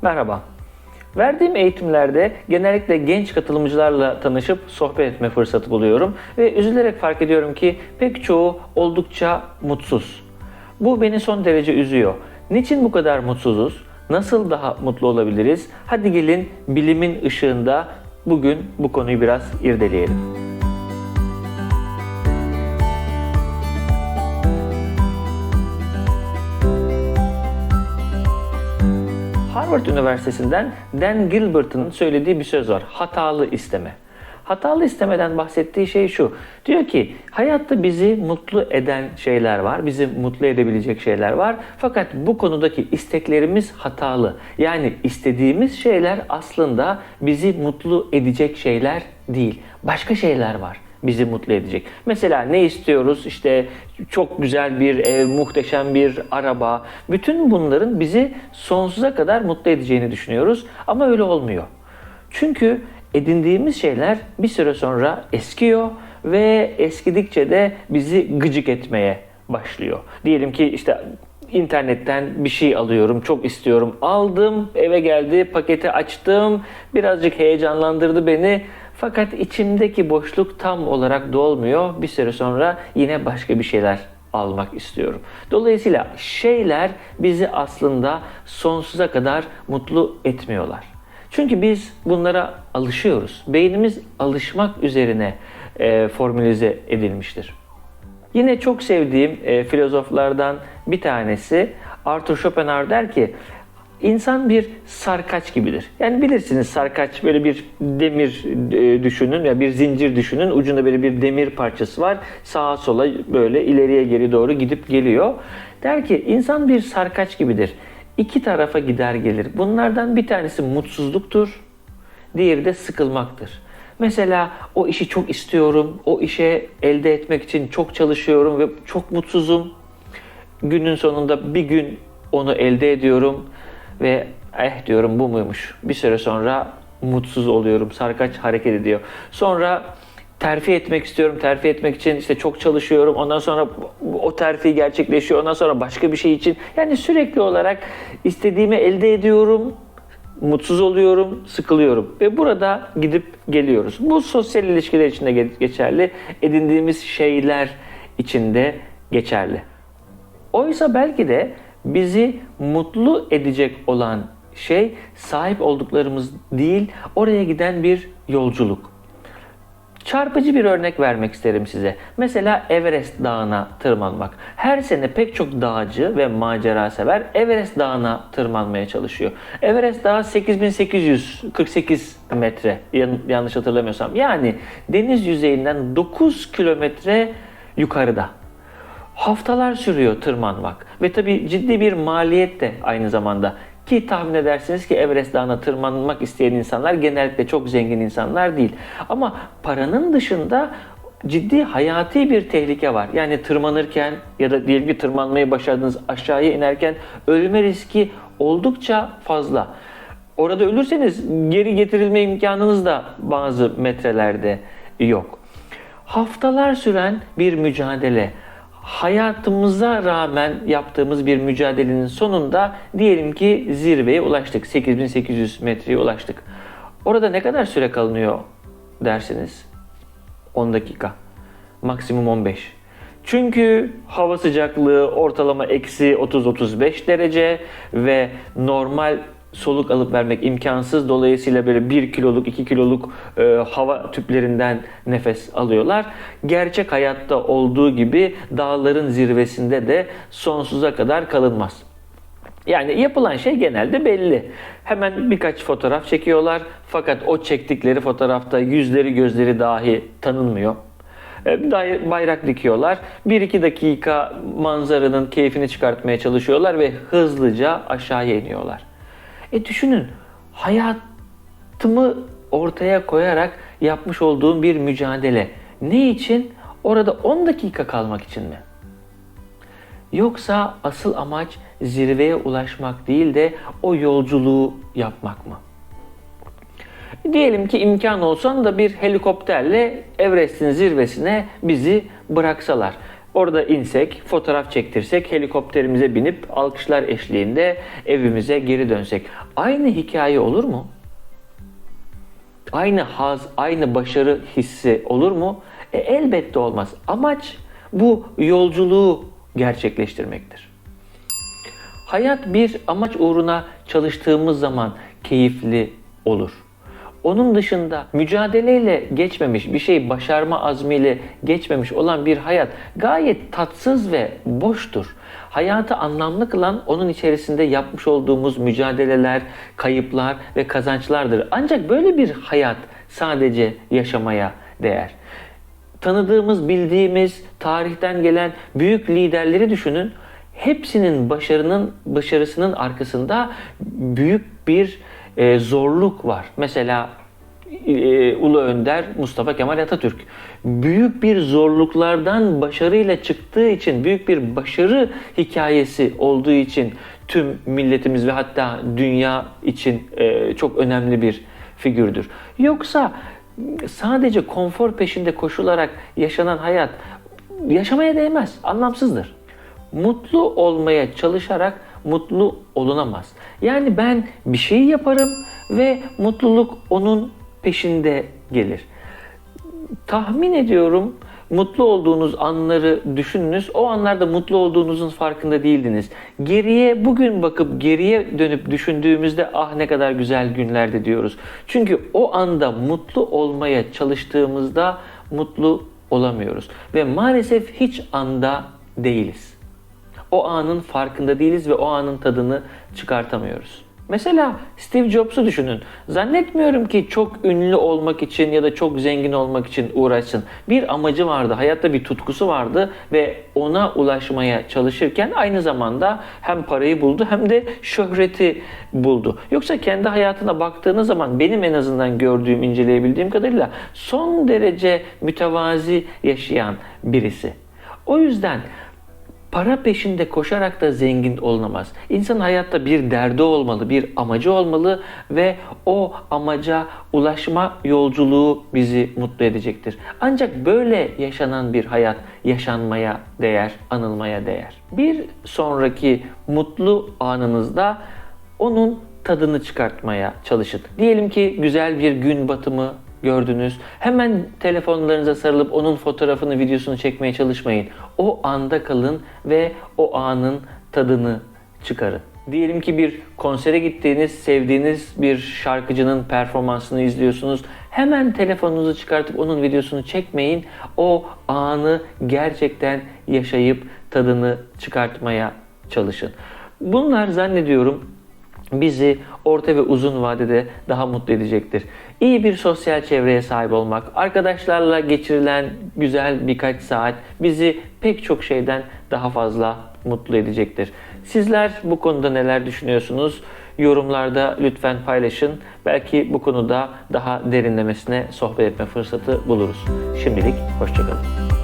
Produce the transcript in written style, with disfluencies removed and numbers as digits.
Merhaba. Verdiğim eğitimlerde genellikle genç katılımcılarla tanışıp sohbet etme fırsatı buluyorum ve üzülerek fark ediyorum ki pek çoğu oldukça mutsuz. Bu beni son derece üzüyor. Niçin bu kadar mutsuzuz? Nasıl daha mutlu olabiliriz? Hadi gelin bilimin ışığında bugün bu konuyu biraz irdeleyelim. Harvard Üniversitesi'nden Dan Gilbert'ın söylediği bir söz var. Hatalı isteme. Hatalı istemeden bahsettiği şey şu. Diyor ki hayatta bizi mutlu eden şeyler var. Bizi mutlu edebilecek şeyler var. Fakat bu konudaki isteklerimiz hatalı. Yani istediğimiz şeyler aslında bizi mutlu edecek şeyler değil. Başka şeyler var bizi mutlu edecek. Mesela ne istiyoruz? İşte çok güzel bir ev, muhteşem bir araba. Bütün bunların bizi sonsuza kadar mutlu edeceğini düşünüyoruz. Ama öyle olmuyor. Çünkü edindiğimiz şeyler bir süre sonra eskiyor ve eskidikçe de bizi gıcık etmeye başlıyor. Diyelim ki işte İnternetten bir şey alıyorum, çok istiyorum. Aldım, eve geldi, paketi açtım, birazcık heyecanlandırdı beni. Fakat içimdeki boşluk tam olarak dolmuyor. Bir süre sonra yine başka bir şeyler almak istiyorum. Dolayısıyla şeyler bizi aslında sonsuza kadar mutlu etmiyorlar. Çünkü biz bunlara alışıyoruz. Beynimiz alışmak üzerine formülize edilmiştir. Yine çok sevdiğim filozoflardan bir tanesi Arthur Schopenhauer der ki insan bir sarkaç gibidir. Yani bilirsiniz sarkaç böyle bir demir düşünün ya bir zincir düşünün. Ucunda böyle bir demir parçası var. Sağa sola böyle ileriye geri doğru gidip geliyor. Der ki insan bir sarkaç gibidir. İki tarafa gider gelir. Bunlardan bir tanesi mutsuzluktur. Diğeri de sıkılmaktır. Mesela o işi çok istiyorum, o işe elde etmek için çok çalışıyorum ve çok mutsuzum. Günün sonunda bir gün onu elde ediyorum ve diyorum bu muymuş. Bir süre sonra mutsuz oluyorum, sarkaç hareket ediyor. Sonra terfi etmek istiyorum, terfi etmek için işte çok çalışıyorum. Ondan sonra o terfi gerçekleşiyor, ondan sonra başka bir şey için. Yani sürekli olarak istediğimi elde ediyorum. Mutsuz oluyorum, sıkılıyorum ve burada gidip geliyoruz. Bu sosyal ilişkiler için de geçerli, edindiğimiz şeyler için de geçerli. Oysa belki de bizi mutlu edecek olan şey sahip olduklarımız değil, oraya giden bir yolculuk. Çarpıcı bir örnek vermek isterim size. Mesela Everest Dağı'na tırmanmak. Her sene pek çok dağcı ve macera sever Everest Dağı'na tırmanmaya çalışıyor. Everest Dağı 8848 metre yanlış hatırlamıyorsam. Yani deniz yüzeyinden 9 kilometre yukarıda. Haftalar sürüyor tırmanmak ve tabii ciddi bir maliyet de aynı zamanda. Ki tahmin edersiniz ki Everest Dağı'na tırmanmak isteyen insanlar genellikle çok zengin insanlar değil. Ama paranın dışında ciddi hayati bir tehlike var. Yani tırmanırken ya da diyelim ki tırmanmayı başardınız aşağıya inerken ölme riski oldukça fazla. Orada ölürseniz geri getirilme imkanınız da bazı metrelerde yok. Haftalar süren bir mücadele. Hayatımıza rağmen yaptığımız bir mücadelenin sonunda diyelim ki zirveye ulaştık. 8800 metreye ulaştık. Orada ne kadar süre kalınıyor dersiniz? 10 dakika. Maksimum 15. Çünkü hava sıcaklığı ortalama eksi 30-35 derece ve normal soluk alıp vermek imkansız. Dolayısıyla böyle 1 kiloluk, 2 kiloluk hava tüplerinden nefes alıyorlar. Gerçek hayatta olduğu gibi dağların zirvesinde de sonsuza kadar kalınmaz. Yani yapılan şey genelde belli. Hemen birkaç fotoğraf çekiyorlar. Fakat o çektikleri fotoğrafta yüzleri gözleri dahi tanınmıyor. Bayrak dikiyorlar. 1-2 dakika manzaranın keyfini çıkartmaya çalışıyorlar ve hızlıca aşağıya iniyorlar. Düşünün, hayatımı ortaya koyarak yapmış olduğum bir mücadele. Ne için? Orada 10 dakika kalmak için mi? Yoksa asıl amaç zirveye ulaşmak değil de o yolculuğu yapmak mı? Diyelim ki imkan olsa da bir helikopterle Everest'in zirvesine bizi bıraksalar. orada insek, fotoğraf çektirsek, helikopterimize binip alkışlar eşliğinde evimize geri dönsek. Aynı hikaye olur mu? Aynı haz, aynı başarı hissi olur mu? Elbette olmaz. Amaç bu yolculuğu gerçekleştirmektir. Hayat bir amaç uğruna çalıştığımız zaman keyifli olur. Onun dışında mücadeleyle geçmemiş, bir şey başarma azmiyle geçmemiş olan bir hayat gayet tatsız ve boştur. Hayatı anlamlı kılan onun içerisinde yapmış olduğumuz mücadeleler, kayıplar ve kazançlardır. Ancak böyle bir hayat sadece yaşamaya değer. Tanıdığımız, bildiğimiz, tarihten gelen büyük liderleri düşünün. Hepsinin başarısının arkasında büyük bir zorluk var. Mesela Ulu Önder Mustafa Kemal Atatürk büyük bir zorluklardan başarıyla çıktığı için, büyük bir başarı hikayesi olduğu için tüm milletimiz ve hatta dünya için çok önemli bir figürdür. Yoksa sadece konfor peşinde koşularak yaşanan hayat yaşamaya değmez, anlamsızdır. Mutlu olmaya çalışarak mutlu olunamaz. Yani ben bir şey yaparım ve mutluluk onun peşinde gelir. Tahmin ediyorum mutlu olduğunuz anları düşününüz. O anlarda mutlu olduğunuzun farkında değildiniz. Bugün bakıp geriye dönüp düşündüğümüzde ah ne kadar güzel günlerdi diyoruz. Çünkü o anda mutlu olmaya çalıştığımızda mutlu olamıyoruz. Ve maalesef hiç anda değiliz. O anın farkında değiliz ve o anın tadını çıkartamıyoruz. Mesela Steve Jobs'u düşünün. Zannetmiyorum ki çok ünlü olmak için ya da çok zengin olmak için uğraşsın. Bir amacı vardı, hayatta bir tutkusu vardı ve ona ulaşmaya çalışırken aynı zamanda hem parayı buldu hem de şöhreti buldu. Yoksa kendi hayatına baktığınız zaman benim en azından gördüğüm, inceleyebildiğim kadarıyla son derece mütevazi yaşayan birisi. O yüzden para peşinde koşarak da zengin olunamaz. İnsan hayatta bir derdi olmalı, bir amacı olmalı ve o amaca ulaşma yolculuğu bizi mutlu edecektir. Ancak böyle yaşanan bir hayat yaşanmaya değer, anılmaya değer. Bir sonraki mutlu anınızda onun tadını çıkartmaya çalışın. Diyelim ki güzel bir gün batımı gördünüz. Hemen telefonlarınıza sarılıp onun fotoğrafını, videosunu çekmeye çalışmayın. O anda kalın ve o anın tadını çıkarın. Diyelim ki bir konsere gittiğiniz, sevdiğiniz bir şarkıcının performansını izliyorsunuz. Hemen telefonunuzu çıkartıp onun videosunu çekmeyin. O anı gerçekten yaşayıp tadını çıkartmaya çalışın. Bunlar zannediyorum bizi orta ve uzun vadede daha mutlu edecektir. İyi bir sosyal çevreye sahip olmak, arkadaşlarla geçirilen güzel birkaç saat bizi pek çok şeyden daha fazla mutlu edecektir. Sizler bu konuda neler düşünüyorsunuz? Yorumlarda lütfen paylaşın. Belki bu konuda daha derinlemesine sohbet etme fırsatı buluruz. Şimdilik hoşça kalın.